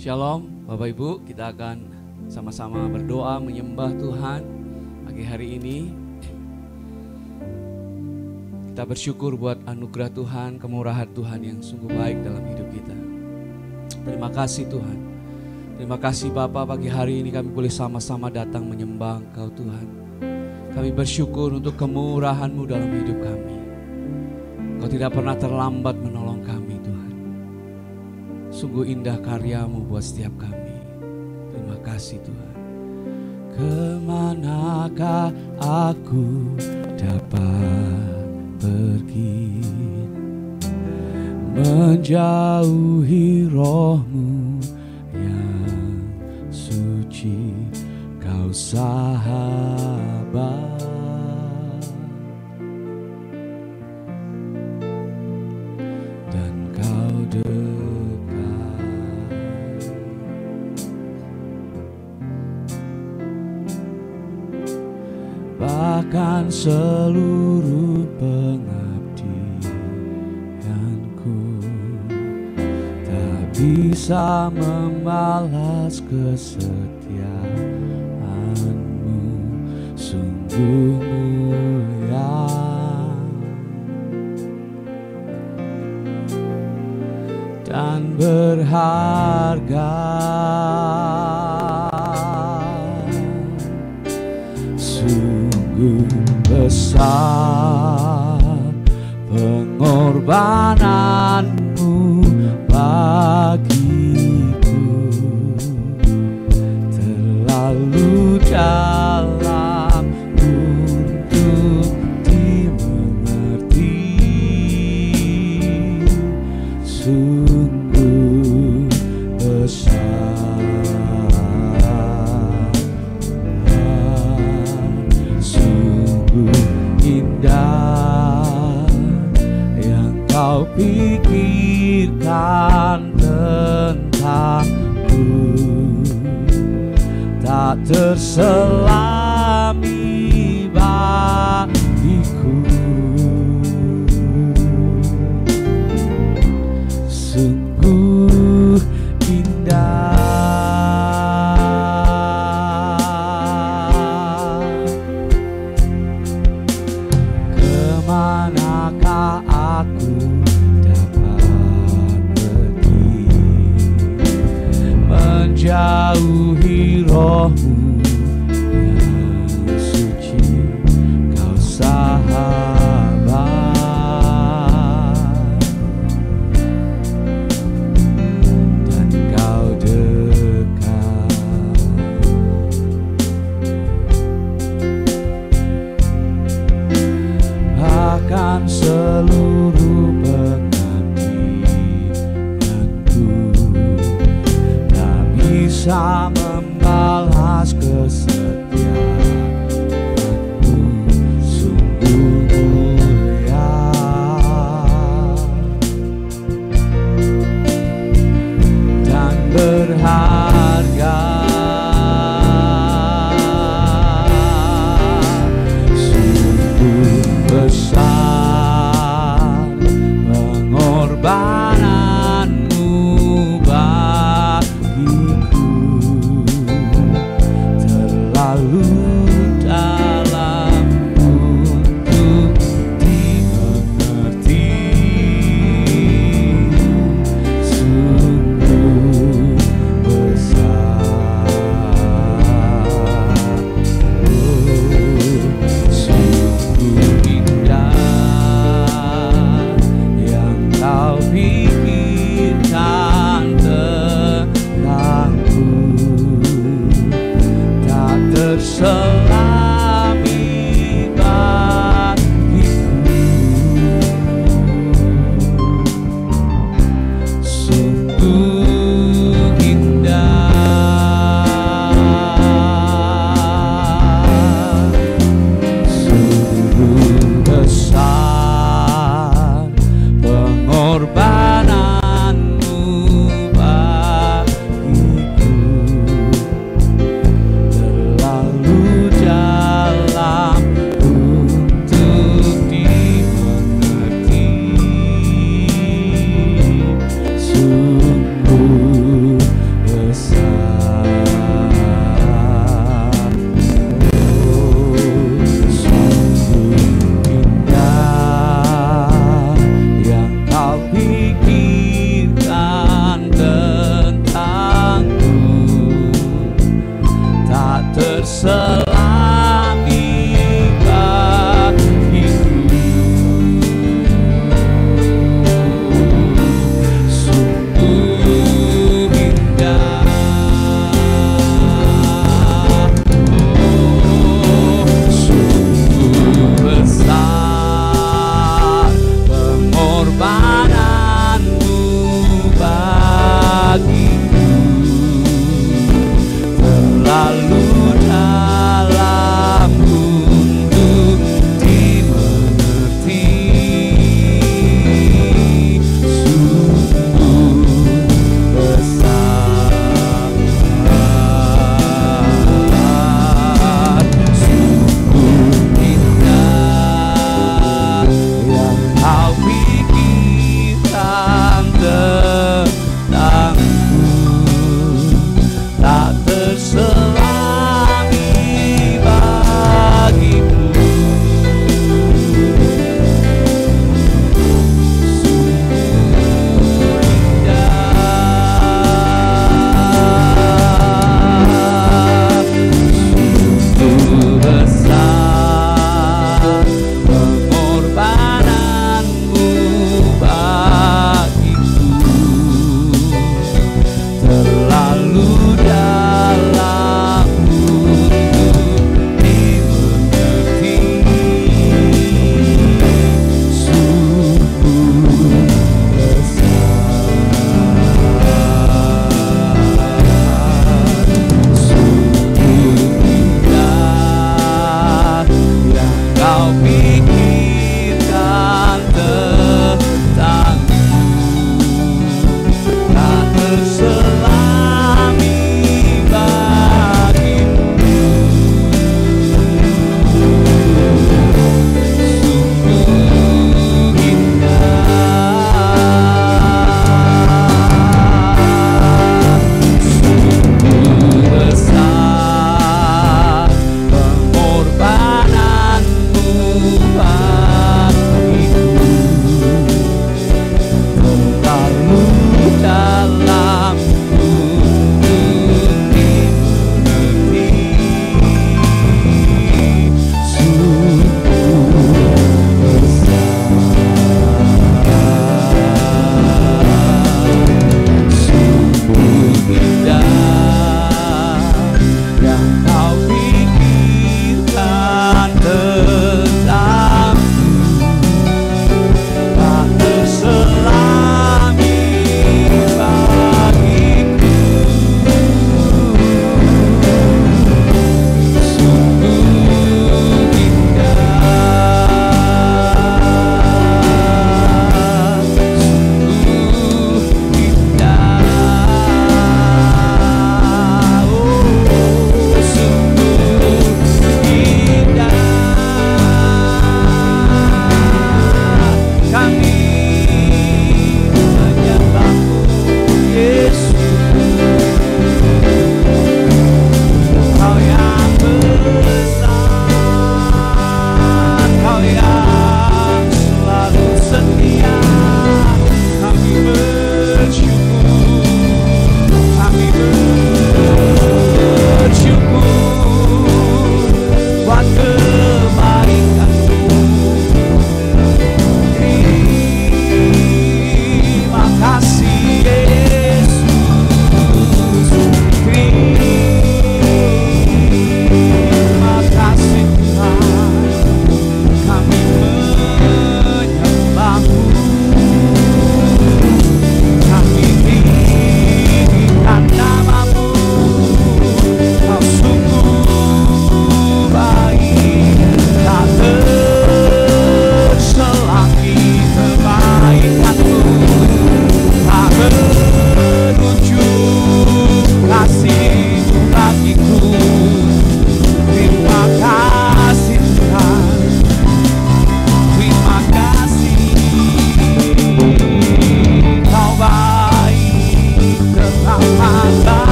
Shalom Bapak Ibu, kita akan sama-sama berdoa menyembah Tuhan pagi hari ini. Kita bersyukur buat anugerah Tuhan, kemurahan Tuhan yang sungguh baik dalam hidup kita. Terima kasih Tuhan. Terima kasih Bapa, pagi hari ini kami boleh sama-sama datang menyembah Engkau Tuhan. Kami bersyukur untuk kemurahan-Mu dalam hidup kami. Engkau tidak pernah terlambat menolong kami Tuhan. Sungguh indah karya-Mu buat setiap kami. Terima kasih Tuhan. Kemanakah aku dapat pergi, menjauhi Roh-Mu yang suci, Kau sahabat. Bahkan seluruh pengabdianku tak bisa membalas kesetiaan-Mu, sungguh mulia dan berharga. Sungguh besar pengorbanan-Mu bagiku, terlalu dalam untuk dimengerti. Sungguh besar, indah yang Kau pikirkan tentangku, tak terselami bagiku. Sungguh indah. Manakah aku dapat pergi, menjauhi Roh-Mu yang suci, Kau sahabat, dan Kau dekat. Bahkan seluruh pengabdianku tak bisa membalas kesetiaan-Mu, sungguh mulia dan berharga. Sungguh besar pengorbanan-Mu bagiku,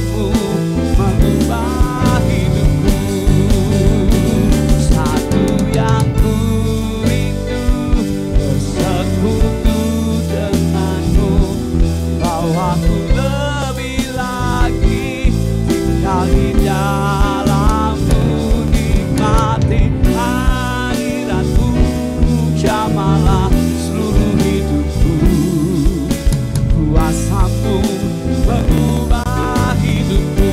kuasamu mengubah hidupku. Satu yang ku rindu, bersekutu denganmu, bawaku lebih lagi tinggal di dalammu, nikmati hadiratmu, jamalah seluruh hidupku. Kuasamu mengubah hidupku.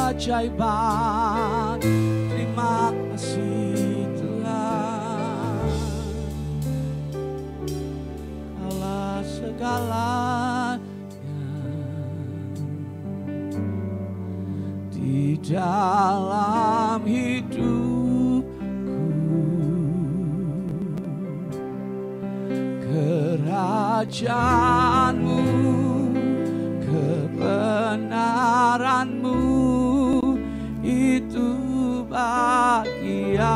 keajaiban. Terima kasih Tuhan. Kaulah segalanya di dalam hidupku. Kerajaanmu, kebenaranmu, itu bagianku.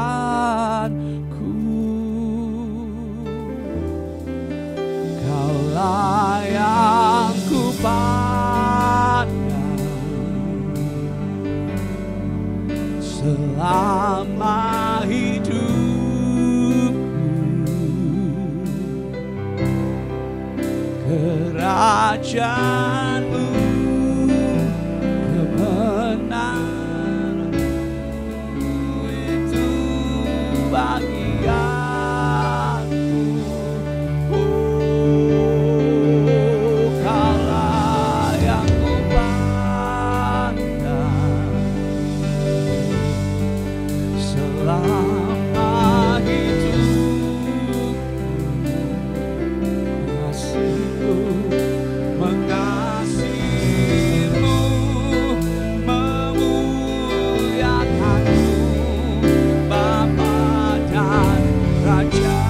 Kaulah yang kupandang selama hidupku. Kerajaanmu, kebenaranmu, itu bagianku. Oh, Kaulah yang kupandang selama hidupku. Mengasihimu, memuliakanmu, Bapa dan Rajaku.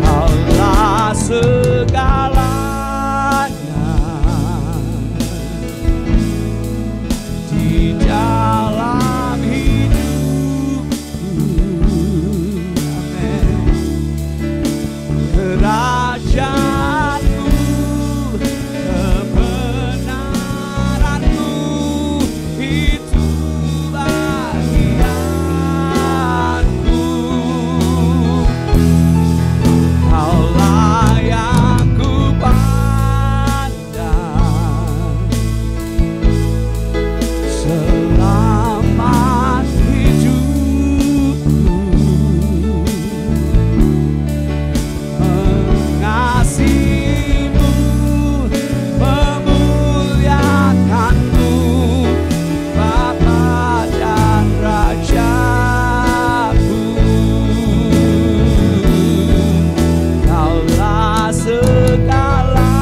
Kaulah segalanya di dalam kerajaanmu, kebenaranmu, itu bagianku. Kaulah yang kupandang selama hidupku. Mengasihimu, memuliakanmu, Bapa dan Rajaku. Kaulah segalanya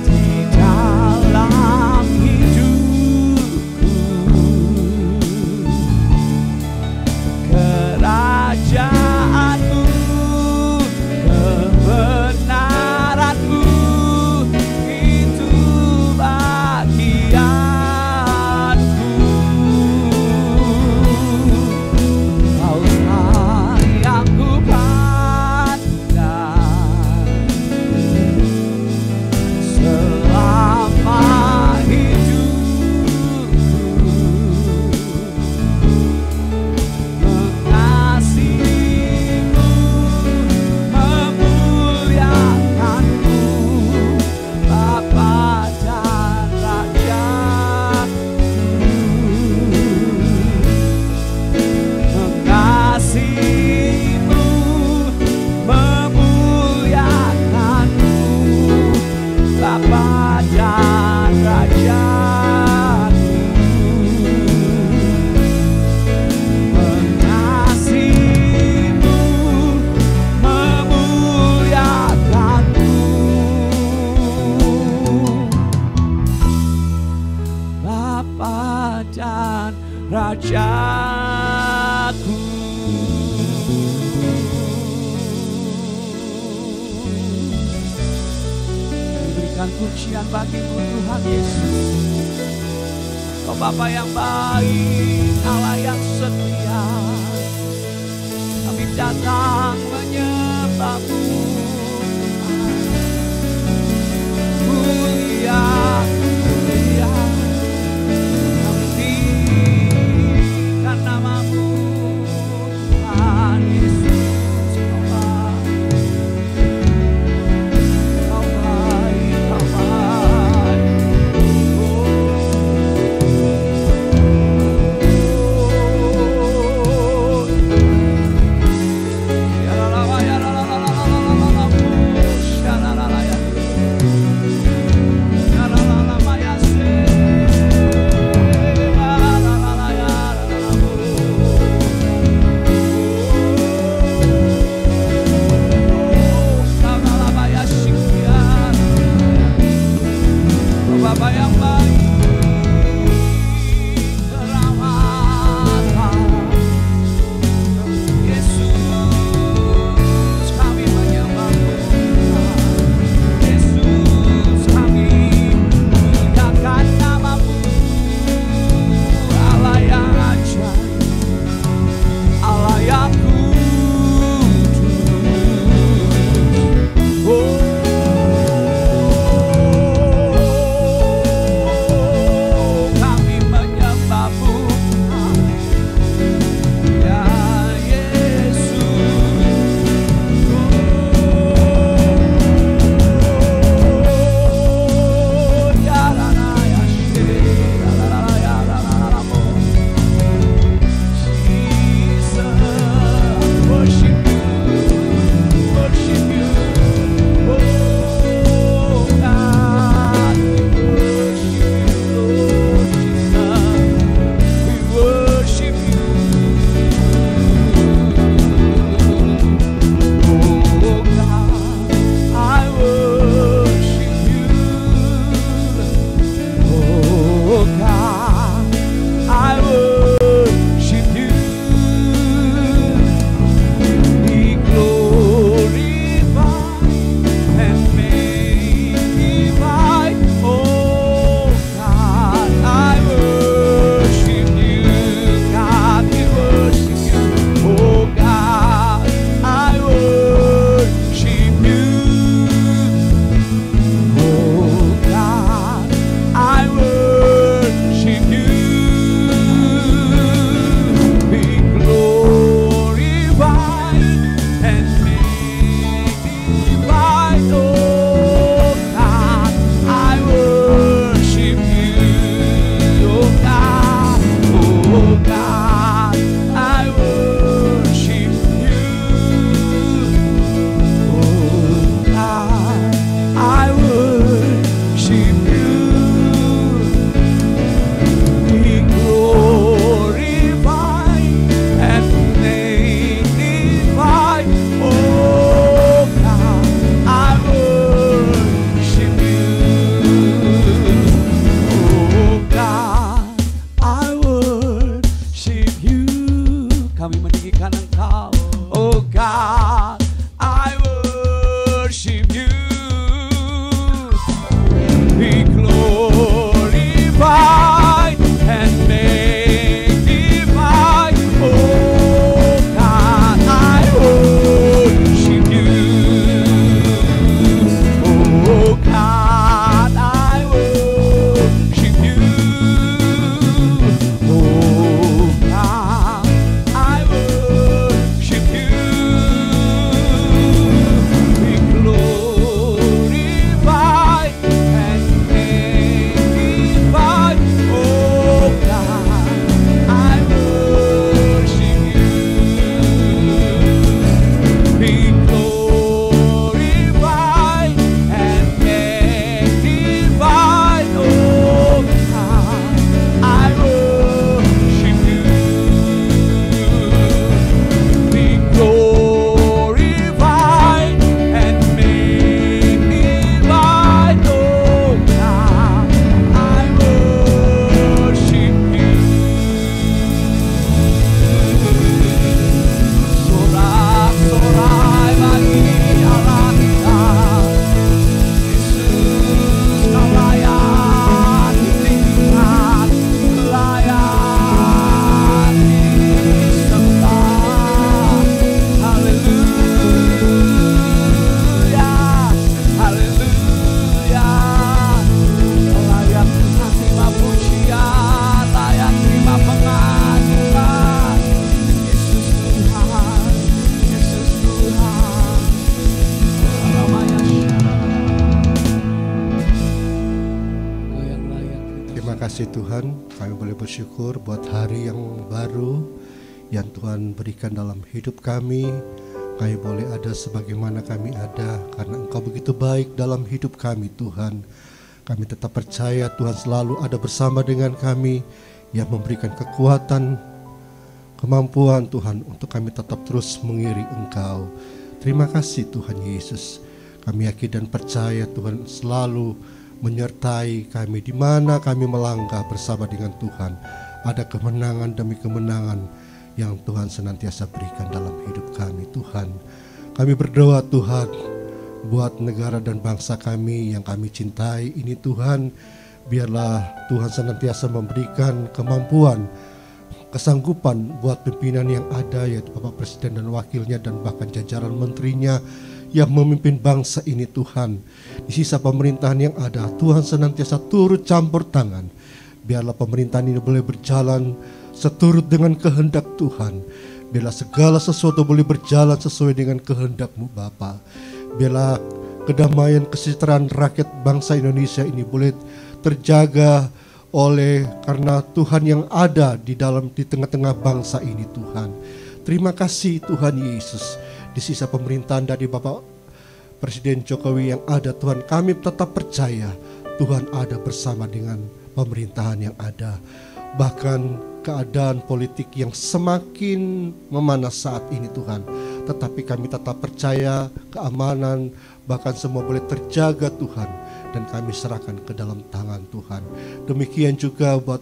di dalam hidupku. Kerajaanmu, kebenaranmu, itu bagianku. Kaulah yang kupandang selama hidupku. Mengasihimu, memuliakanmu, Bapa dan Rajaku. Mengasihimu, memuliakanmu, Bapa dan Rajaku. Mengasihimu, memuliakanmu, Bapa dan Rajaku. Berikan pujian bagimu Tuhan Yesus. Kau Bapa yang baik, Allah yang setia. Kami datang menyembahmu. Mulia, mulia, kami tinggikan namamu Tuhan Yesus. Kau baik, kau baik, kau baik. Oh, kami meninggikan Engkau. Oh God, I worship you. Be glorified and magnified. Oh God, I worship you. Oh God, I worship you. Oh God, I worship you. Be glorified and magnified. Oh God, I worship you. Be glorified and magnified. Oh God, I worship you. Be glorified and magnified. Oh God, I worship you. Sorak-sorai bagi Allah kita. Yesus, Kau layak ditinggikan, layak disembah. Haleluya, haleluya. Kau layak terima pujian, layak terima pengakuan. Yesus Tuhan, Yesus Tuhan. Alamaya Kau yang layak Terima kasih Tuhan, kami boleh bersyukur buat hari yang baru yang Tuhan berikan dalam hidup kami. Kami boleh ada sebagaimana kami ada karena Engkau begitu baik dalam hidup kami Tuhan. Kami tetap percaya Tuhan selalu ada bersama dengan kami yang memberikan kekuatan, kemampuan Tuhan untuk kami tetap terus mengiri Engkau. Terima kasih Tuhan Yesus. Kami yakin dan percaya Tuhan selalu menyertai kami di mana kami melangkah bersama dengan Tuhan. Ada kemenangan demi kemenangan yang Tuhan senantiasa berikan dalam hidup kami Tuhan. Kami berdoa Tuhan buat negara dan bangsa kami yang kami cintai ini Tuhan. Biarlah Tuhan senantiasa memberikan kemampuan, kesanggupan buat pimpinan yang ada, yaitu Bapak Presiden dan wakilnya dan bahkan jajaran menterinya yang memimpin bangsa ini Tuhan. Di sisa pemerintahan yang ada, Tuhan senantiasa turut campur tangan. Biarlah pemerintahan ini boleh berjalan seturut dengan kehendak Tuhan. Biarlah segala sesuatu boleh berjalan sesuai dengan kehendak-Mu Bapa. Biarlah kedamaian kesejahteraan rakyat bangsa Indonesia ini boleh terjaga oleh karena Tuhan yang ada di tengah-tengah bangsa ini Tuhan. Terima kasih Tuhan Yesus. Di sisa pemerintahan dari Bapak Presiden Jokowi yang ada Tuhan, kami tetap percaya Tuhan ada bersama dengan pemerintahan yang ada. Bahkan keadaan politik yang semakin memanas saat ini Tuhan, tetapi kami tetap percaya keamanan bahkan semua boleh terjaga Tuhan, dan kami serahkan ke dalam tangan Tuhan. Demikian juga buat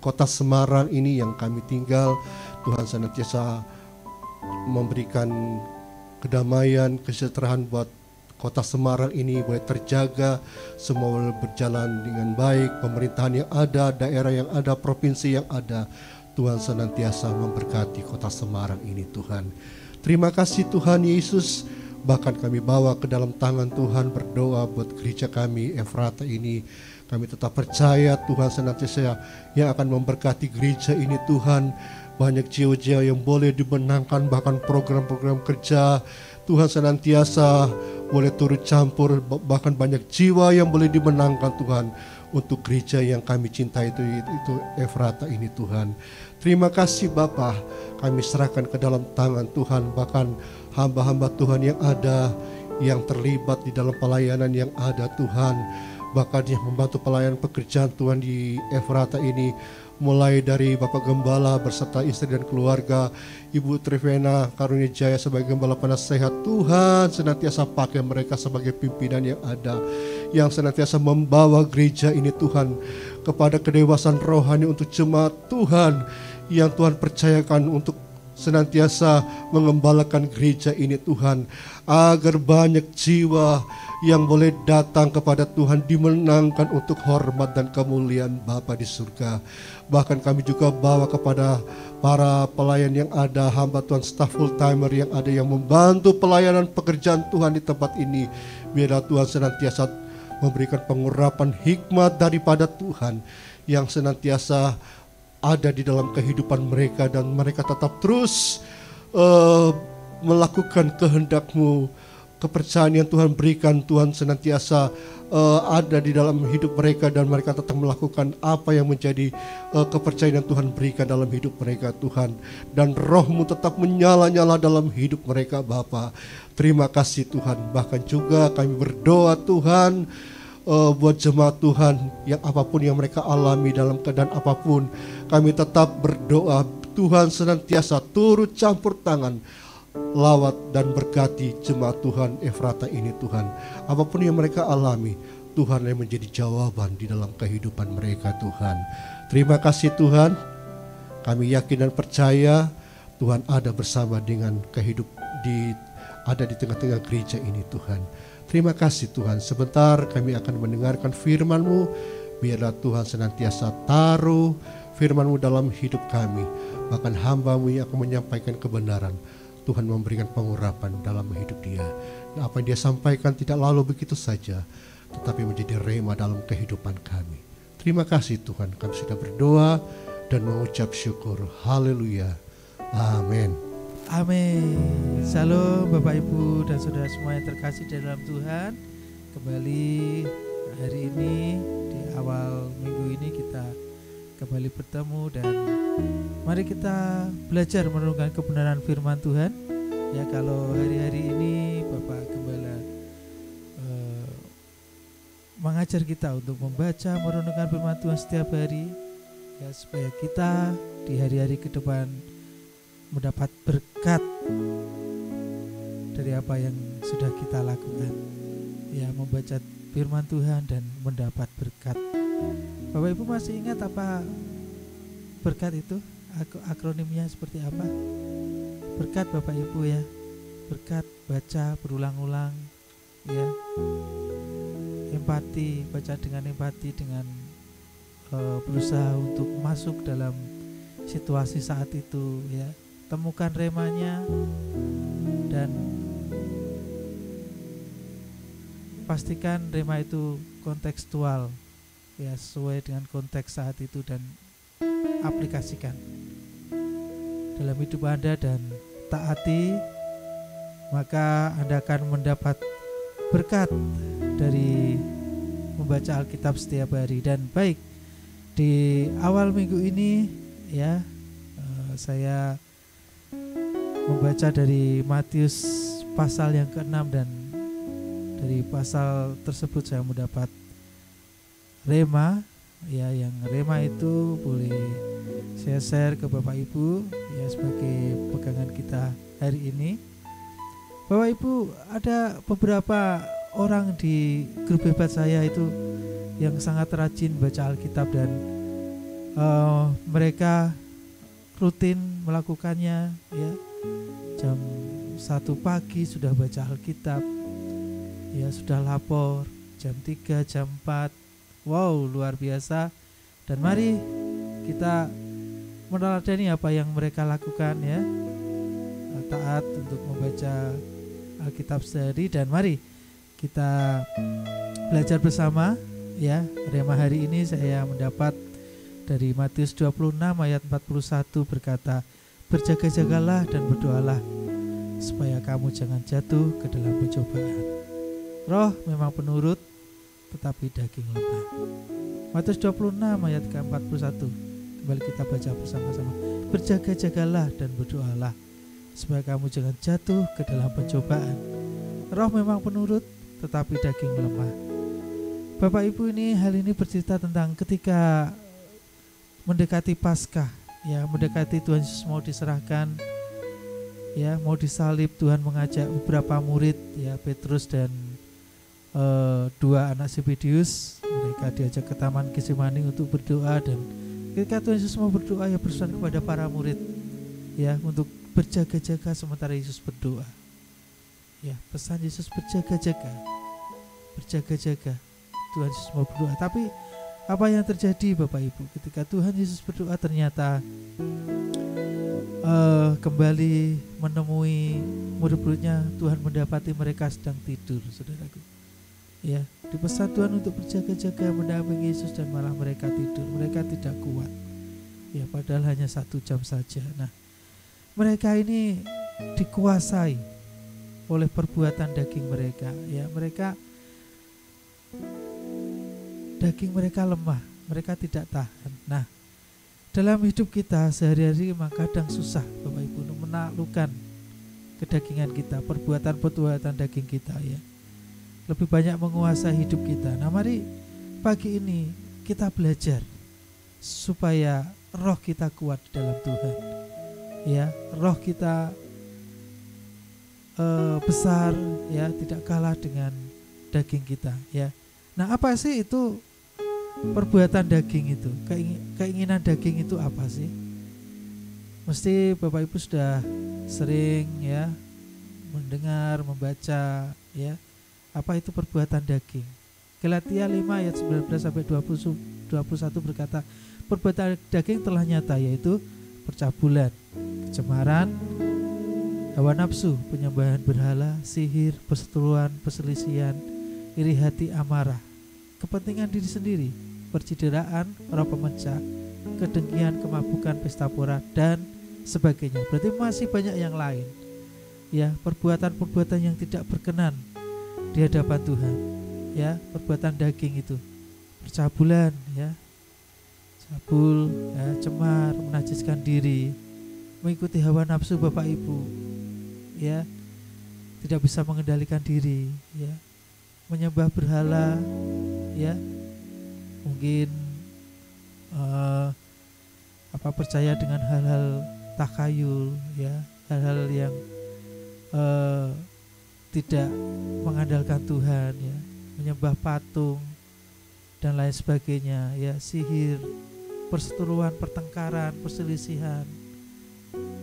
kota Semarang ini yang kami tinggal, Tuhan senantiasa memberikan kedamaian, kesejahteraan buat kota Semarang ini boleh terjaga, semua boleh berjalan dengan baik, pemerintahan yang ada, daerah yang ada, provinsi yang ada, Tuhan senantiasa memberkati kota Semarang ini Tuhan. Terima kasih Tuhan Yesus, bahkan kami bawa ke dalam tangan Tuhan, berdoa buat gereja kami Efrata ini. Kami tetap percaya Tuhan senantiasa yang akan memberkati gereja ini Tuhan. Banyak jiwa-jiwa yang boleh dimenangkan, bahkan program-program kerja Tuhan senantiasa boleh turut campur, bahkan banyak jiwa yang boleh dimenangkan Tuhan untuk gereja yang kami cintai itu Efrata ini Tuhan. Terima kasih Bapa, kami serahkan ke dalam tangan Tuhan, bahkan hamba-hamba Tuhan yang ada, yang terlibat di dalam pelayanan yang ada Tuhan, bahkan yang membantu pelayanan pekerjaan Tuhan di Efrata ini, mulai dari Bapak Gembala beserta istri dan keluarga, Ibu Trivena Karunia Jaya sebagai Gembala Penasehat. Tuhan senantiasa pakai mereka sebagai pimpinan yang ada, yang senantiasa membawa gereja ini Tuhan kepada kedewasaan rohani untuk jemaat Tuhan yang Tuhan percayakan untuk senantiasa mengembalakan gereja ini Tuhan, agar banyak jiwa yang boleh datang kepada Tuhan dimenangkan untuk hormat dan kemuliaan Bapa di surga. Bahkan kami juga bawa kepada para pelayan yang ada, hamba Tuhan, staff full timer yang ada yang membantu pelayanan pekerjaan Tuhan di tempat ini. Biarlah Tuhan senantiasa memberikan pengurapan hikmat daripada Tuhan yang senantiasa ada di dalam kehidupan mereka, dan mereka tetap terus melakukan kehendak-Mu. Kepercayaan yang Tuhan berikan, Tuhan senantiasa ada di dalam hidup mereka, dan mereka tetap melakukan apa yang menjadi kepercayaan yang Tuhan berikan dalam hidup mereka Tuhan. Dan roh-Mu tetap menyala-nyala dalam hidup mereka Bapa. Terima kasih Tuhan. Bahkan juga kami berdoa Tuhan, buat jemaat Tuhan yang apapun yang mereka alami dalam keadaan apapun, kami tetap berdoa Tuhan senantiasa turut campur tangan, lawat dan berkati jemaat Tuhan Efrata ini Tuhan. Apapun yang mereka alami, Tuhan yang menjadi jawaban di dalam kehidupan mereka Tuhan. Terima kasih Tuhan. Kami yakin dan percaya Tuhan ada bersama dengan ada di tengah-tengah gereja ini Tuhan. Terima kasih Tuhan. Sebentar kami akan mendengarkan firman-Mu. Biarlah Tuhan senantiasa taruh firman-Mu dalam hidup kami. Bahkan hamba-Mu yang akan menyampaikan kebenaran, Tuhan memberikan pengurapan dalam hidup dia. Dan apa yang dia sampaikan tidak lalu begitu saja, tetapi menjadi rema dalam kehidupan kami. Terima kasih Tuhan, kami sudah berdoa dan mengucap syukur. Haleluya. Amin. Amin. Shalom Bapak Ibu dan saudara semua yang terkasih di dalam Tuhan. Kembali hari ini, di awal minggu ini kita kembali bertemu, dan mari kita belajar merenungkan kebenaran firman Tuhan. Ya, kalau hari-hari ini Bapak Gembala mengajar kita untuk membaca, merenungkan firman Tuhan setiap hari, ya, supaya kita di hari-hari ke depan mendapat berkat dari apa yang sudah kita lakukan. Ya, membaca firman Tuhan dan mendapat berkat. Bapak Ibu masih ingat apa berkat itu? Akronimnya seperti apa? Berkat Bapak Ibu ya. Berkat baca berulang-ulang ya. Empati, baca dengan empati, dengan berusaha untuk masuk dalam situasi saat itu ya. Temukan remanya dan pastikan rema itu kontekstual ya, sesuai dengan konteks saat itu, dan aplikasikan dalam hidup Anda dan taati, maka Anda akan mendapat berkat dari membaca Alkitab setiap hari. Dan baik, di awal minggu ini ya, saya membaca dari Matius pasal yang ke-6, dan dari pasal tersebut saya mendapat rema ya, yang rema itu boleh saya share ke Bapak Ibu ya sebagai pegangan kita hari ini. Bapak Ibu, ada beberapa orang di grup hebat saya itu yang sangat rajin baca Alkitab, dan mereka rutin melakukannya ya. Jam 1 pagi sudah baca Alkitab ya, sudah lapor jam 3, jam 4. Wow, luar biasa. Dan mari kita meneladani apa yang mereka lakukan ya, taat untuk membaca Alkitab sehari. Dan mari kita belajar bersama ya. Rema hari ini saya mendapat dari Matius 26 ayat 41 berkata, berjaga-jagalah dan berdoalah supaya kamu jangan jatuh ke dalam pencobaan. Roh memang penurut, tetapi daging lemah. Matius 26 ayat ke-41. Kembali kita baca bersama-sama. Berjaga-jagalah dan berdoalah supaya kamu jangan jatuh ke dalam pencobaan. Roh memang penurut, tetapi daging lemah. Bapak Ibu, hal ini bercerita tentang ketika mendekati Paskah, ya, mendekati Tuhan Yesus mau diserahkan, ya, mau disalib. Tuhan mengajak beberapa murid, ya, Petrus dan dua anak Zebedius. Mereka diajak ke Taman Getsemani untuk berdoa, dan ketika Tuhan Yesus mau berdoa, ya, bersuara kepada para murid, ya, untuk berjaga-jaga sementara Yesus berdoa. Ya, pesan Yesus berjaga-jaga. Berjaga-jaga. Tuhan Yesus mau berdoa. Tapi apa yang terjadi Bapak Ibu ketika Tuhan Yesus berdoa ternyata kembali menemui murid-muridnya, Tuhan mendapati mereka sedang tidur, saudaraku. Ya, dipesan Tuhan untuk berjaga-jaga mendampingi Yesus dan malah mereka tidur. Mereka tidak kuat. Ya, padahal hanya 1 jam saja. Nah, mereka ini dikuasai oleh perbuatan daging mereka. Ya, daging mereka lemah, mereka tidak tahan. Nah, dalam hidup kita sehari-hari memang kadang susah Bapak Ibu menaklukkan kedagingan kita, perbuatan-perbuatan daging kita ya. Lebih banyak menguasai hidup kita. Nah, mari pagi ini kita belajar supaya roh kita kuat di dalam Tuhan. Ya, roh kita besar ya, tidak kalah dengan daging kita ya. Nah, apa sih itu perbuatan daging itu? Keinginan daging itu apa sih? Mesti Bapak Ibu sudah sering ya mendengar, membaca ya. Apa itu perbuatan daging? Galatia 5 ayat 19 sampai 21 berkata, perbuatan daging telah nyata, yaitu percabulan, kecemaran, hawa nafsu, penyembahan berhala, sihir, perseteruan, perselisihan, iri hati, amarah, kepentingan diri sendiri, percideraan, roh pemecah, kedengkian, kemabukan, pesta pora, dan sebagainya. Berarti masih banyak yang lain ya, perbuatan-perbuatan yang tidak berkenan di hadapan Tuhan ya, perbuatan daging itu, percabulan ya, cabul ya, cemar, menajiskan diri, mengikuti hawa nafsu Bapak Ibu ya, tidak bisa mengendalikan diri ya, menyembah berhala ya, mungkin percaya dengan hal-hal takhayul ya, hal-hal yang tidak mengandalkan Tuhan ya, menyembah patung dan lain sebagainya ya, sihir, perseteruan, pertengkaran, perselisihan,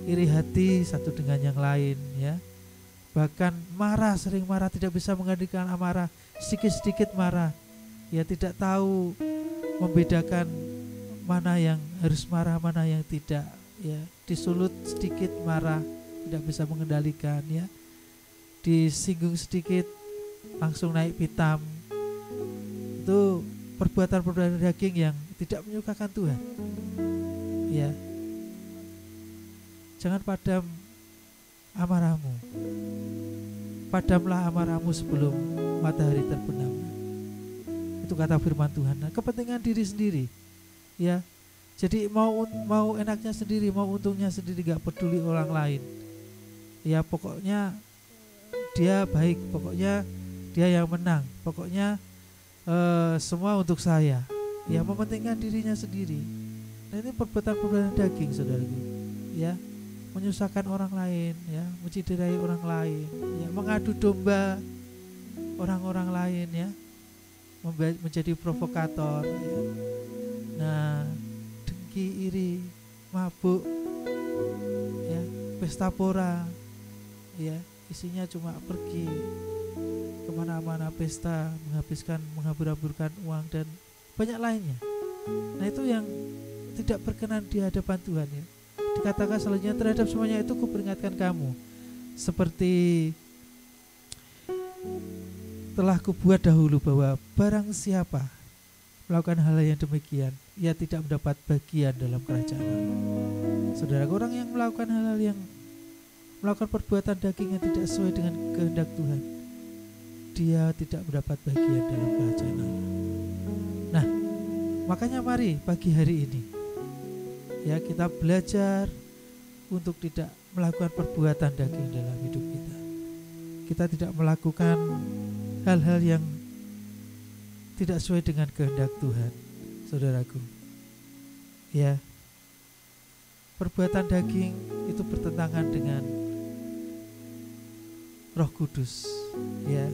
iri hati satu dengan yang lain ya, bahkan marah, sering marah, tidak bisa mengendalikan amarah, sedikit-sedikit marah ya, tidak tahu membedakan mana yang harus marah, mana yang tidak ya, disulut sedikit marah, tidak bisa mengendalikan ya, disinggung sedikit langsung naik pitam. Itu perbuatan-perbuatan daging yang tidak menyukakan Tuhan ya. Jangan padam amarahmu, padamlah amarahmu sebelum matahari terbenam. Itu kata firman Tuhan. Nah, kepentingan diri sendiri ya, jadi mau enaknya sendiri, mau untungnya sendiri, gak peduli orang lain ya, pokoknya dia baik, pokoknya dia yang menang, pokoknya semua untuk saya ya, mementingkan dirinya sendiri. Nah, ini perbuatan-perbuatan daging saudaraku ya, menyusahkan orang lain ya, menciderai orang lain ya, mengadu domba orang-orang lain ya, menjadi provokator ya. Nah, dengki, iri, mabuk ya, pesta pora ya, isinya cuma pergi kemana-mana, pesta, menghambur-hamburkan uang dan banyak lainnya. Nah, itu yang tidak berkenan di hadapan Tuhan ya. Dikatakan selanjutnya, terhadap semuanya itu kuperingatkan kamu, seperti telah kubuat dahulu, bahwa barang siapa melakukan hal yang demikian, ia tidak mendapat bagian dalam kerajaan Allah. Saudara, orang yang melakukan hal-hal yang melakukan perbuatan daging yang tidak sesuai dengan kehendak Tuhan, dia tidak mendapat bagian dalam kerajaan Allah. Nah, makanya mari pagi hari ini ya, kita belajar untuk tidak melakukan perbuatan daging dalam hidup kita. Kita tidak melakukan hal-hal yang tidak sesuai dengan kehendak Tuhan, saudaraku ya. Perbuatan daging itu bertentangan dengan Roh Kudus ya.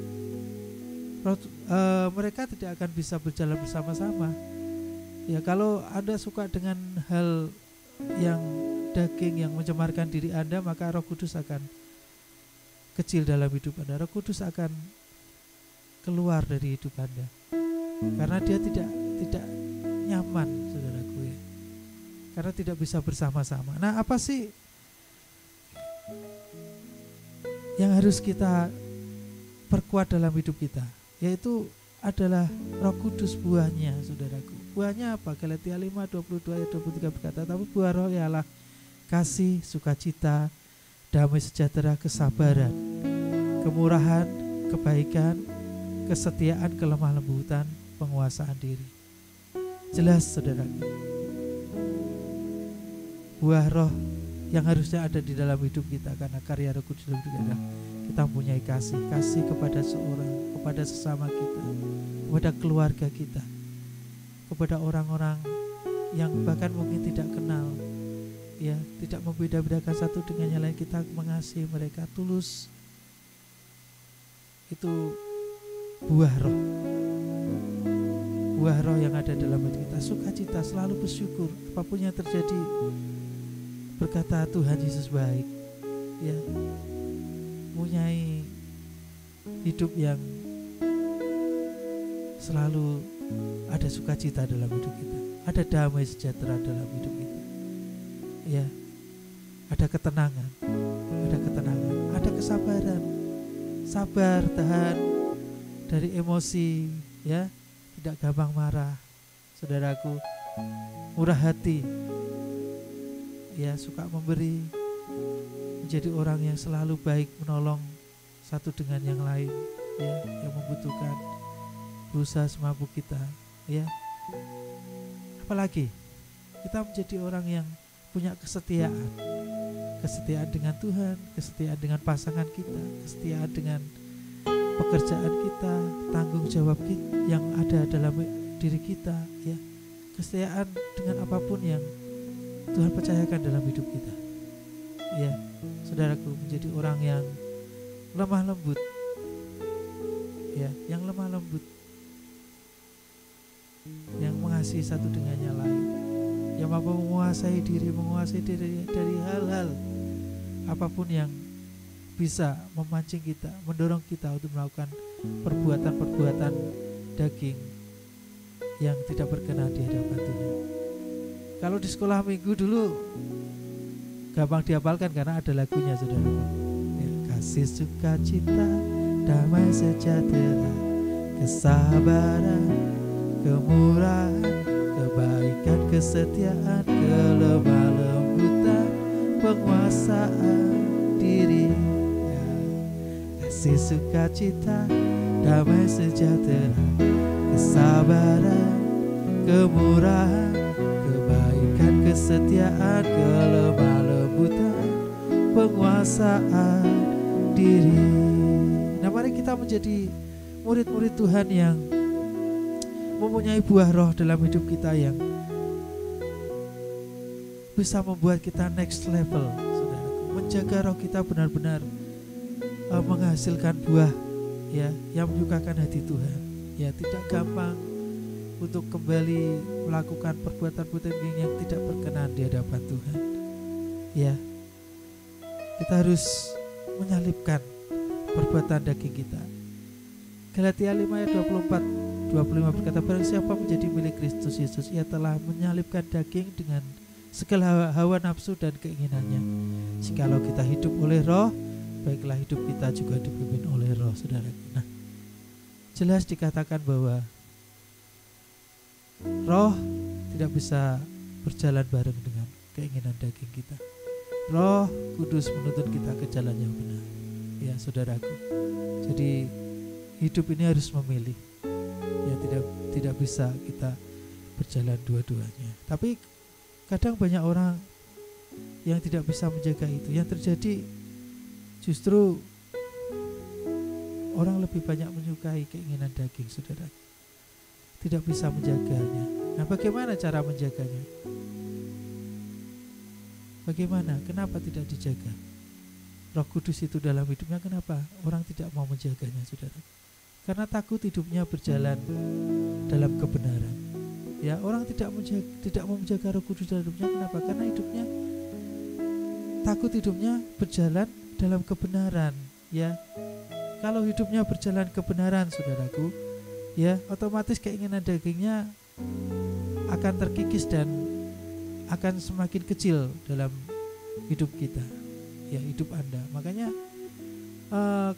Mereka tidak akan bisa berjalan bersama-sama ya. Kalau Anda suka dengan hal yang daging yang mencemarkan diri Anda, maka Roh Kudus akan kecil dalam hidup Anda. Roh Kudus akan keluar dari hidup Anda karena dia tidak nyaman, saudaraku ya. Karena tidak bisa bersama-sama. Nah, apa sih yang harus kita perkuat dalam hidup kita? Yaitu adalah Roh Kudus, buahnya, saudaraku. Buahnya apa? Galatia 5:22 ayat 23 berkata, tapi buah roh ialah kasih, sukacita, damai sejahtera, kesabaran, kemurahan, kebaikan, kesetiaan, kelemah lembutan, penguasaan diri. Jelas, saudaraku. Buah roh yang harusnya ada di dalam hidup kita karena karya Roh Kudus dalam hidup kita, kita mempunyai kasih kepada seorang, kepada sesama kita, kepada keluarga kita, kepada orang-orang yang bahkan mungkin tidak kenal, ya, tidak membeda-bedakan satu dengan yang lain. Kita mengasihi mereka tulus. Itu buah roh. Buah roh yang ada dalam hidup kita. Sukacita, selalu bersyukur apapun yang terjadi. Berkata Tuhan Yesus baik, ya, mempunyai hidup yang selalu ada sukacita dalam hidup kita, ada damai sejahtera dalam hidup kita, ya, ada ketenangan, ada kesabaran, sabar, tahan dari emosi, ya, tidak gampang marah, saudaraku, murah hati, ya, suka memberi, menjadi orang yang selalu baik, menolong satu dengan yang lain, ya, yang membutuhkan, berusaha semampu kita, ya. Apalagi kita menjadi orang yang punya kesetiaan dengan Tuhan, kesetiaan dengan pasangan kita, kesetiaan dengan pekerjaan kita, tanggung jawab kita yang ada dalam diri kita, ya, kesetiaan dengan apapun yang Tuhan percayakan dalam hidup kita, ya, saudaraku, menjadi orang yang lemah lembut, ya, yang lemah lembut, yang mengasihi satu dengan yang lain, yang mampu menguasai diri dari hal-hal apapun yang bisa memancing kita, mendorong kita untuk melakukan perbuatan-perbuatan daging yang tidak berkenan di hadapan Tuhan. Kalau di sekolah minggu dulu gampang dihafalkan karena ada lagunya, saudara. Ya, kasih, sukacita, damai sejahtera, kesabaran, kemurahan, kebaikan, kesetiaan, kelemah lembutan, penguasaan diri. Ya, kasih, sukacita, damai sejahtera, kesabaran, kemurahan, kebaikan, kesetiaan, kelemah lembutan, penguasaan diri. Nah, mari kita menjadi murid-murid Tuhan yang mempunyai buah roh dalam hidup kita yang bisa membuat kita next level, saudara. Menjaga roh kita benar-benar menghasilkan buah, ya, yang menyukakan hati Tuhan. Ya, tidak gampang untuk kembali melakukan perbuatan-perbuatan yang tidak berkenan di hadapan Tuhan. Ya, kita harus menyalipkan perbuatan daging kita. Galatia 5 ayat 24-25 berkata, barang siapa menjadi milik Kristus Yesus, ia telah menyalipkan daging dengan segala hawa nafsu dan keinginannya. Jikalau kita hidup oleh roh, baiklah hidup kita juga dipimpin oleh roh, saudara. Nah, jelas dikatakan bahwa roh tidak bisa berjalan bareng dengan keinginan daging kita. Roh Kudus menuntun kita ke jalan yang benar, ya, saudaraku. Jadi hidup ini harus memilih, ya, tidak bisa kita berjalan dua-duanya. Tapi kadang banyak orang yang tidak bisa menjaga itu. Yang terjadi justru orang lebih banyak menyukai keinginan daging, saudara. Tidak bisa menjaganya. Nah, bagaimana cara menjaganya? Bagaimana? Kenapa tidak dijaga? Roh Kudus itu dalam hidupnya, kenapa orang tidak mau menjaganya, saudara? Karena takut hidupnya berjalan dalam kebenaran. Ya, orang tidak mau menjaga Roh Kudus dalam hidupnya, kenapa? Karena hidupnya takut hidupnya berjalan dalam kebenaran, ya. Kalau hidupnya berjalan kebenaran, saudaraku, ya, otomatis keinginan dagingnya akan terkikis dan akan semakin kecil dalam hidup kita, ya, hidup Anda. Makanya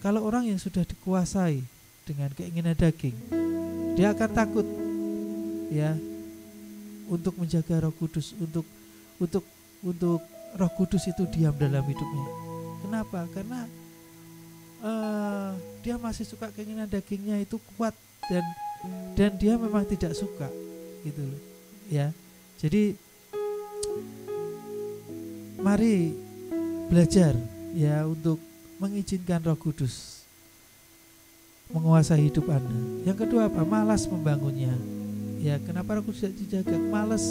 kalau orang yang sudah dikuasai dengan keinginan daging, dia akan takut, ya, untuk menjaga Roh Kudus, untuk Roh Kudus itu diam dalam hidupnya. Kenapa? Karena dia masih suka keinginan dagingnya itu kuat dan dia memang tidak suka, gitu loh, ya. Jadi mari belajar, ya, untuk mengizinkan Roh Kudus menguasai hidup Anda. Yang kedua apa? Malas membangunnya. Ya, kenapa Roh Kudus tidak dijaga? Malas,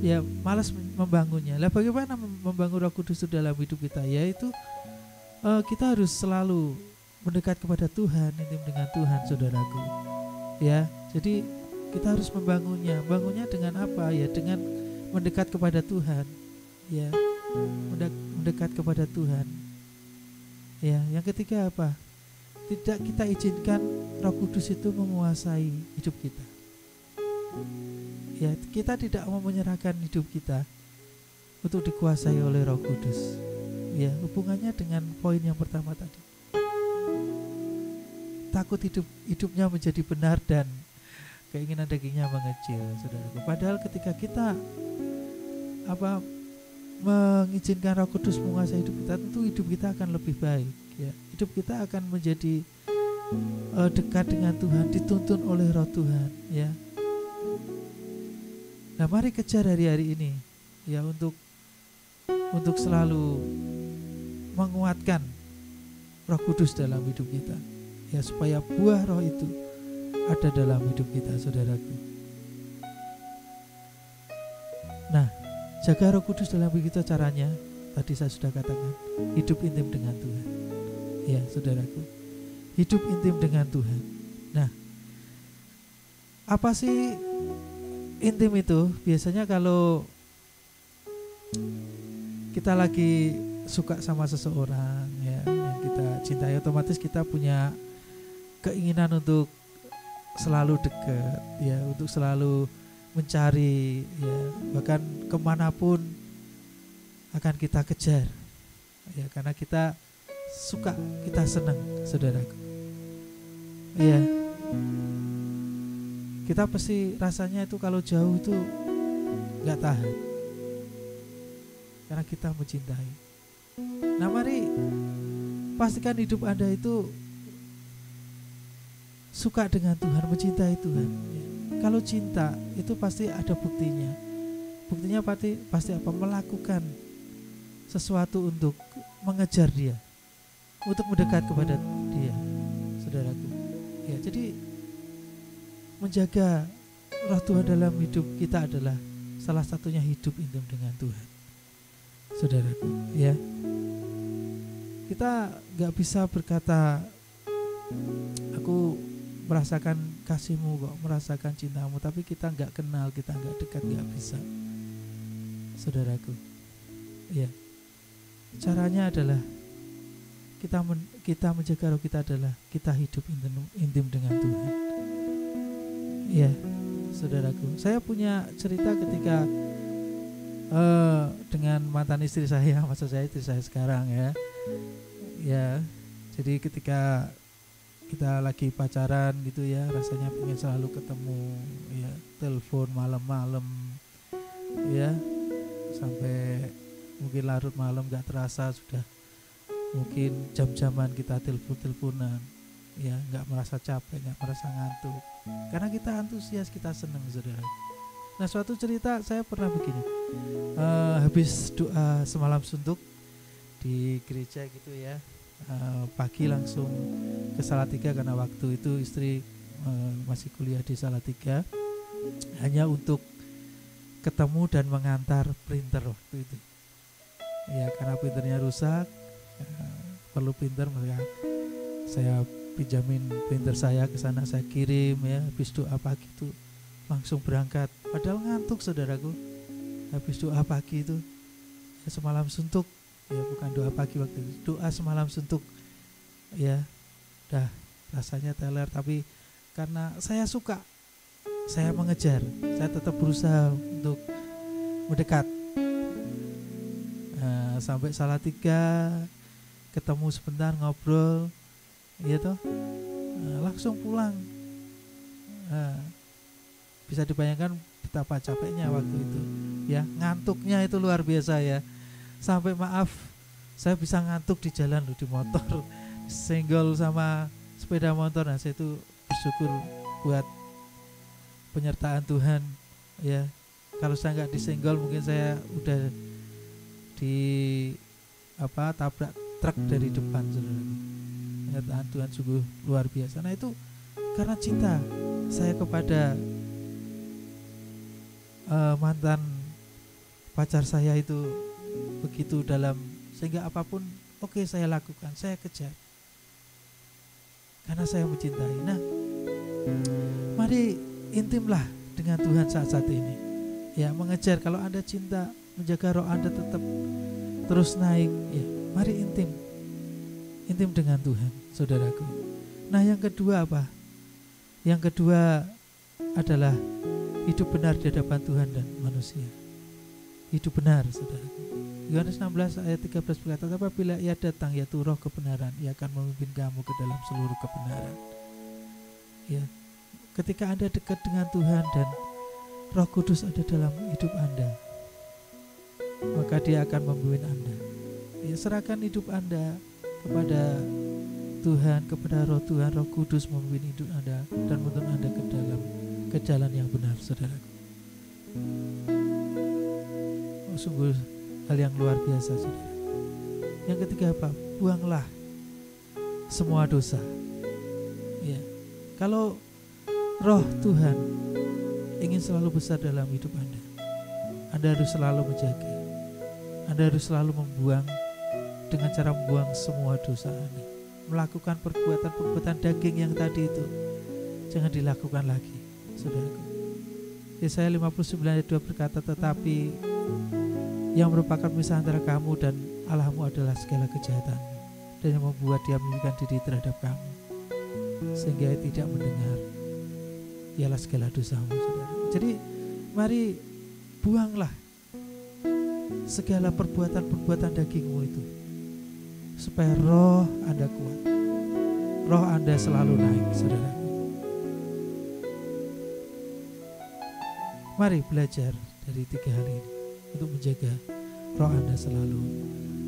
ya, malas membangunnya. Lah bagaimana membangun Roh Kudus itu dalam hidup kita? Yaitu kita harus selalu mendekat kepada Tuhan, intim dengan Tuhan, saudaraku. Ya, jadi kita harus membangunnya. Bangunnya dengan apa? Ya, dengan mendekat kepada Tuhan. Ya, mendekat kepada Tuhan. Ya, yang ketiga apa? Tidak kita izinkan Roh Kudus itu menguasai hidup kita. Ya, kita tidak mau menyerahkan hidup kita untuk dikuasai oleh Roh Kudus. Ya, hubungannya dengan poin yang pertama tadi. Takut hidupnya menjadi benar dan keinginan dagingnya mengecil, saudaraku. Padahal ketika kita mengizinkan Roh Kudus menguasai hidup kita, tentu hidup kita akan lebih baik, ya. Hidup kita akan menjadi dekat dengan Tuhan, dituntun oleh Roh Tuhan, ya. Nah, mari kejar hari-hari ini, ya, untuk selalu menguatkan Roh Kudus dalam hidup kita, ya, supaya buah Roh itu ada dalam hidup kita, saudaraku. Nah, jaga Roh Kudus dalam hidup kita, caranya tadi saya sudah katakan, hidup intim dengan Tuhan, ya, saudaraku. Hidup intim dengan Tuhan. Nah, apa sih intim itu? Biasanya kalau kita lagi suka sama seseorang, ya, yang kita cintai, otomatis kita punya keinginan untuk selalu dekat, ya, untuk selalu mencari, ya, bahkan kemanapun akan kita kejar, ya, karena kita suka, kita senang, saudaraku. Ya, kita pasti rasanya itu kalau jauh itu nggak tahan, karena kita mencintai. Nah, mari pastikan hidup Anda itu suka dengan Tuhan, mencintai Tuhan, ya. Kalau cinta itu pasti ada buktinya. Buktinya pasti apa? Melakukan sesuatu untuk mengejar Dia, untuk mendekat kepada Dia, saudaraku. Ya, jadi menjaga Roh Tuhan dalam hidup kita adalah salah satunya hidup intim dengan Tuhan, saudaraku. Ya, kita nggak bisa berkata aku merasakan kasih-Mu kok, merasakan cinta-Mu, tapi kita nggak kenal, kita nggak dekat, nggak bisa, saudaraku. Ya, caranya adalah kita menjaga roh kita adalah kita hidup intim dengan Tuhan. Ya, saudaraku, saya punya cerita ketika dengan mantan istri saya, maksud saya istri saya sekarang, ya. Ya, jadi ketika kita lagi pacaran gitu, ya, rasanya pengen selalu ketemu, ya, telepon malam-malam, ya, sampai mungkin larut malam, gak terasa sudah mungkin jam-jaman kita telepon-teleponan, ya, gak merasa capek, gak merasa ngantuk, karena kita antusias, kita senang, saudara. Nah, suatu cerita saya pernah begini, habis doa semalam suntuk di gereja gitu, ya, pagi langsung ke Salatiga karena waktu itu istri masih kuliah di Salatiga, hanya untuk ketemu dan mengantar printer waktu itu, ya, karena printernya rusak, perlu printer, maka saya pinjamin printer saya ke sana, saya kirim, ya. Habis doa pagi itu langsung berangkat, padahal ngantuk, saudaraku. Habis doa pagi itu, ya, semalam suntuk, ya bukan doa pagi waktu itu, doa semalam suntuk, ya dah rasanya teler, tapi karena saya suka, saya mengejar, saya tetap berusaha untuk mendekat. Sampai Salatiga, ketemu sebentar ngobrol, ya toh, langsung pulang. Bisa dibayangkan betapa capeknya waktu itu, ya ngantuknya itu luar biasa ya. Sampai maaf, saya bisa ngantuk di jalan loh, di motor, senggol sama sepeda motor. Nah saya itu bersyukur buat penyertaan Tuhan, ya. Kalau saya nggak disenggol mungkin saya udah tabrak truk dari depan, saudaraku. Penyertaan Tuhan sungguh luar biasa. Nah itu karena cinta saya kepada mantan pacar saya itu begitu dalam, sehingga apapun oke saya lakukan, saya kejar karena saya mencintai. Nah mari intimlah dengan Tuhan saat ini, ya, mengejar. Kalau Anda cinta, menjaga roh Anda tetap terus naik, ya, mari intim dengan Tuhan, saudaraku. Nah yang kedua apa? Yang kedua adalah hidup benar di hadapan Tuhan dan manusia. Hidup benar, saudaraku. Yohanes 16 ayat 13 berkata, apabila ia datang, yaitu roh kebenaran, ia akan memimpin kamu ke dalam seluruh kebenaran. Ya, ketika Anda dekat dengan Tuhan dan Roh Kudus ada dalam hidup Anda, maka Dia akan membimbing Anda. Ya, serahkan hidup Anda kepada Tuhan, kepada Roh Tuhan. Roh Kudus memimpin hidup Anda dan menuntun Anda ke jalan yang benar, saudaraku. Sungguh hal yang luar biasa, saudara. Yang ketiga apa? Buanglah semua dosa. Ya, kalau Roh Tuhan ingin selalu besar dalam hidup Anda harus selalu menjaga. Anda harus selalu membuang dengan cara membuang semua dosa Anda. Melakukan perbuatan daging yang tadi itu jangan dilakukan lagi, saudaraku. Yesaya 59 ayat 2 berkata, tetapi yang merupakan misah antara kamu dan Allahmu adalah segala kejahatan, dan yang membuat Dia memiliki diri terhadap kamu sehingga tidak mendengar ialah segala dosamu, saudara. Jadi mari buanglah segala perbuatan dagingmu itu, supaya roh Anda kuat, roh Anda selalu naik, saudara. Mari belajar dari 3 hal ini untuk menjaga roh Anda selalu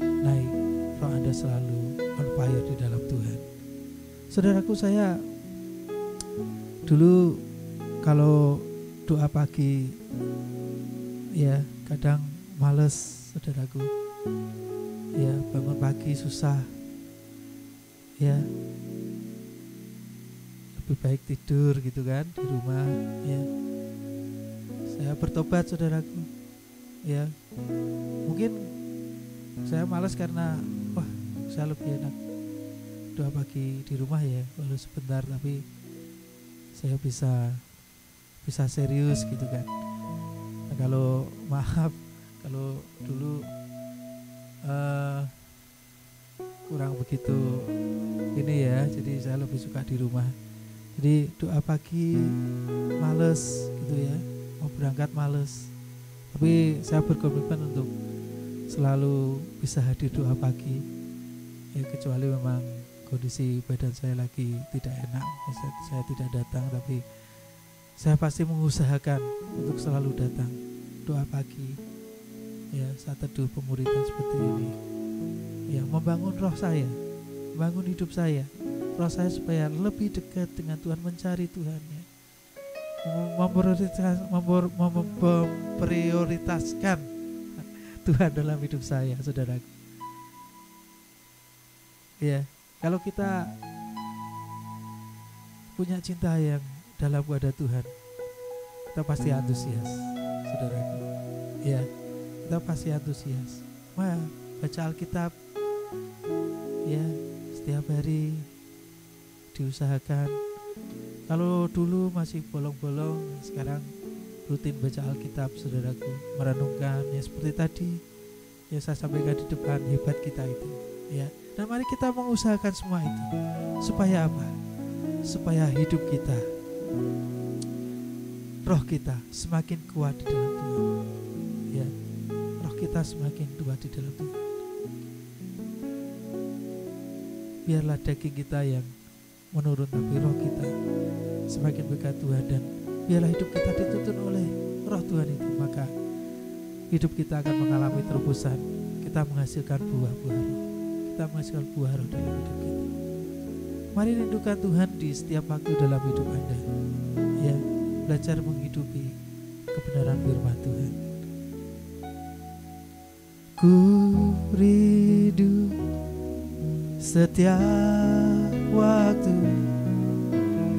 naik, roh Anda selalu on fire di dalam Tuhan. Saudaraku, saya dulu kalau doa pagi, ya kadang males, saudaraku. Ya, bangun pagi susah, ya, lebih baik tidur gitu kan di rumah, ya. Saya bertobat, saudaraku, ya. Mungkin saya malas karena saya lebih enak doa pagi di rumah, ya, walau sebentar, tapi saya bisa serius gitu kan. Nah, kalau dulu kurang begitu ini, ya, jadi saya lebih suka di rumah. Jadi doa pagi males gitu, ya, mau berangkat males, tapi saya berkomitmen untuk selalu bisa hadir doa pagi, ya, kecuali memang kondisi badan saya lagi tidak enak, saya tidak datang, tapi saya pasti mengusahakan untuk selalu datang doa pagi, ya, saat teduh pemuridan seperti ini, ya, membangun roh saya, membangun hidup saya, roh saya supaya lebih dekat dengan Tuhan, mencari Tuhan, ya, memprioritaskan Tuhan dalam hidup saya, saudaraku. Ya, kalau kita punya cinta yang dalam kepada Tuhan, kita pasti antusias, saudaraku. Ya, kita pasti antusias. Baca Alkitab, ya, setiap hari diusahakan. Kalau dulu masih bolong-bolong, sekarang rutin baca Alkitab, saudaraku, merenungkan, ya, seperti tadi, Ya, saya sampaikan di depan, hebat kita itu. Ya, nah mari kita mengusahakan semua itu. Supaya apa? Supaya hidup kita, roh kita semakin kuat di dalam Tuhan. Ya, roh kita semakin kuat di dalam Tuhan. Biarlah daging kita yang menurun, tapi roh kita semakin dekat Tuhan, dan biarlah hidup kita dituntun oleh roh Tuhan itu. Maka hidup kita akan mengalami terobosan. Kita menghasilkan buah-buah roh. Kita menghasilkan buah roh dalam hidup kita. Mari rindukan Tuhan di setiap waktu dalam hidup Anda. Ya, belajar menghidupi kebenaran firman Tuhan. Ku rindu setiap waktu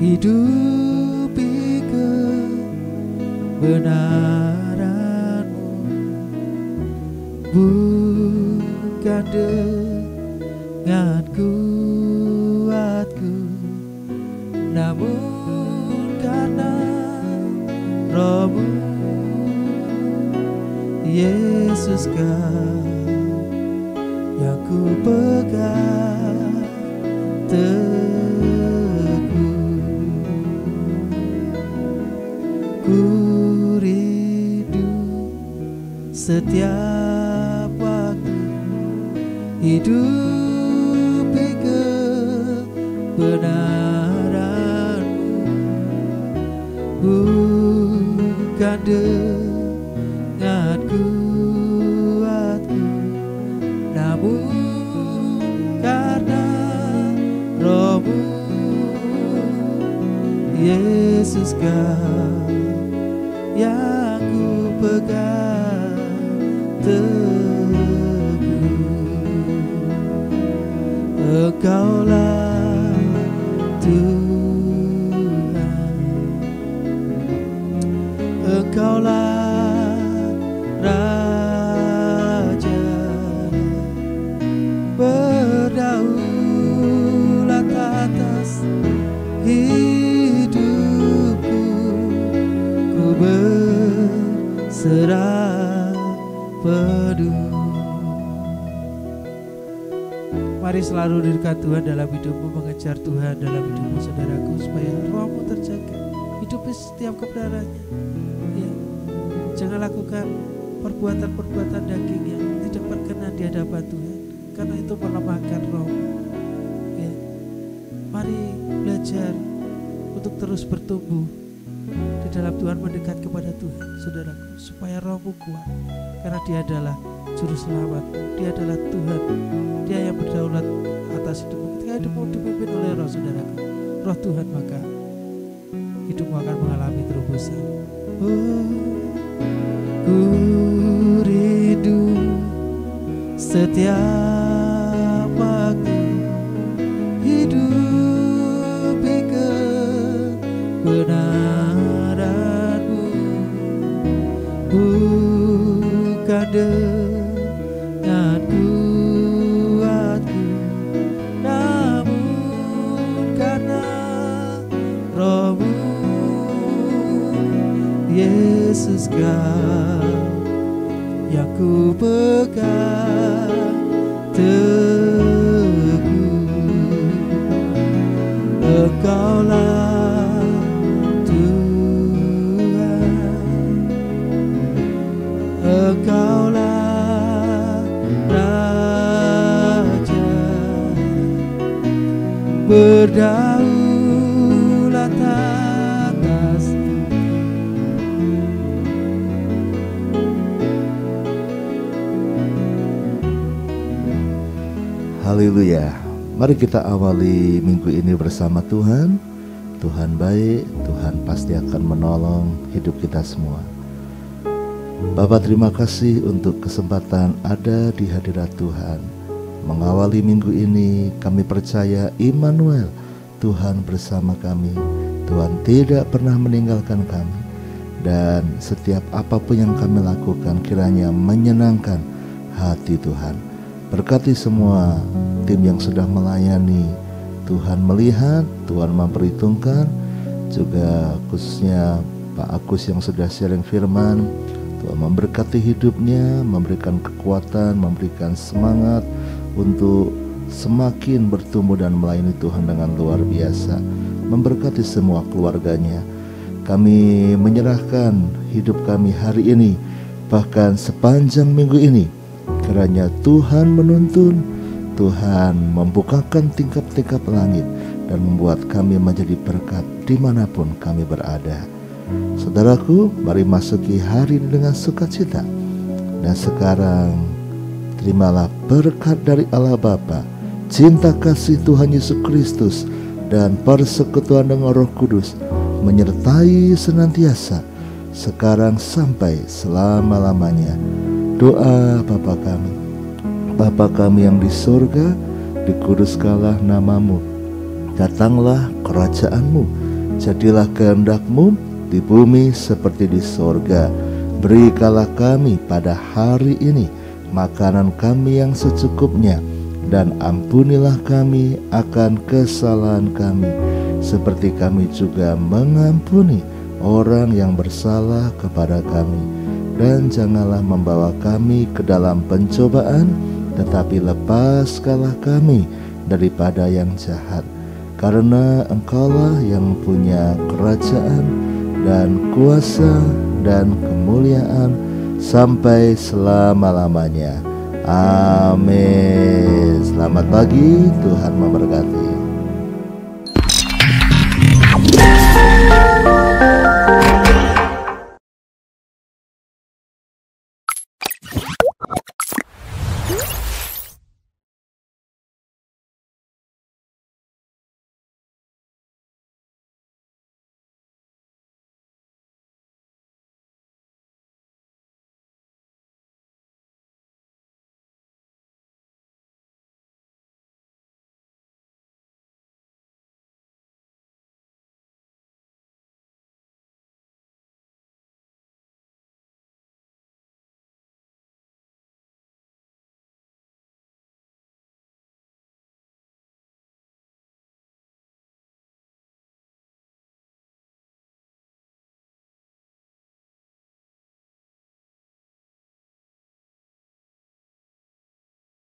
hidupi kebenaran-Mu, bukan dengan kuatku, namun karena Roh-Mu, Yesus Kau yang ku pegang teguh. Ku rindu setiap waktu hidupi kebenaran-Mu, bukan dengan kuatku, namun karena Roh-Mu, Yesus Kau yang ku pegang teguh. Engkaulah Tuhan, Engkaulah Raja, berdaulat atas hidupku, ku berserah penuh. Mari selalu di dekat Tuhan dalam hidupmu, mengejar Tuhan dalam hidupmu saudaraku, supaya rohmu terjaga, hidupi setiap kebenarannya. Ya, jangan lakukan perbuatan-perbuatan daging yang tidak berkenan di hadapan Tuhan, karena itu melemahkan rohmu. Ya, mari belajar untuk terus bertumbuh di dalam Tuhan, mendekat kepada Tuhan saudaraku, supaya rohmu kuat, karena Dia adalah Juru Selamat, Dia adalah Tuhan, Dia yang berdaulat atas hidupmu. Ketika hidupmu dipimpin oleh roh saudaraku, roh Tuhan, maka hidupmu akan mengalami terobosan. Ku rindu setiap waktu hidupi kebenaran-Mu, bukan dengan kuatku, namun karena Roh-Mu, Yesus Kau yang ku pegang teguh. Engkaulah Tuhan, Engkaulah Raja, berdaulat atas. Haleluya. Mari kita awali minggu ini bersama Tuhan. Tuhan baik, Tuhan pasti akan menolong hidup kita semua. Bapa, terima kasih untuk kesempatan ada di hadirat Tuhan. Mengawali minggu ini, kami percaya Immanuel, Tuhan bersama kami. Tuhan tidak pernah meninggalkan kami. Dan setiap apapun yang kami lakukan kiranya menyenangkan hati Tuhan. Berkati semua tim yang sudah melayani. Tuhan melihat, Tuhan memperhitungkan. Juga khususnya Pak Agus yang sudah sharing firman. Tuhan memberkati hidupnya, memberikan kekuatan, memberikan semangat untuk semakin bertumbuh dan melayani Tuhan dengan luar biasa. Memberkati semua keluarganya. Kami menyerahkan hidup kami hari ini, bahkan sepanjang minggu ini. Kiranya Tuhan menuntun, Tuhan membukakan tingkap-tingkap langit dan membuat kami menjadi berkat dimanapun kami berada. Saudaraku, mari masuki hari ini dengan sukacita. Dan sekarang terimalah berkat dari Allah Bapa, cinta kasih Tuhan Yesus Kristus, dan persekutuan dengan Roh Kudus menyertai senantiasa sekarang sampai selama-lamanya. Doa Bapa kami. Bapa kami yang di surga, dikuduskanlah namamu. Datanglah kerajaan-Mu, jadilah kehendak-Mu di bumi seperti di surga. Berikanlah kami pada hari ini makanan kami yang secukupnya, dan ampunilah kami akan kesalahan kami, seperti kami juga mengampuni orang yang bersalah kepada kami. Dan janganlah membawa kami ke dalam pencobaan, tetapi lepaskanlah kami daripada yang jahat. Karena Engkaulah yang punya kerajaan dan kuasa dan kemuliaan sampai selama-lamanya. Amin. Selamat pagi, Tuhan memberkati.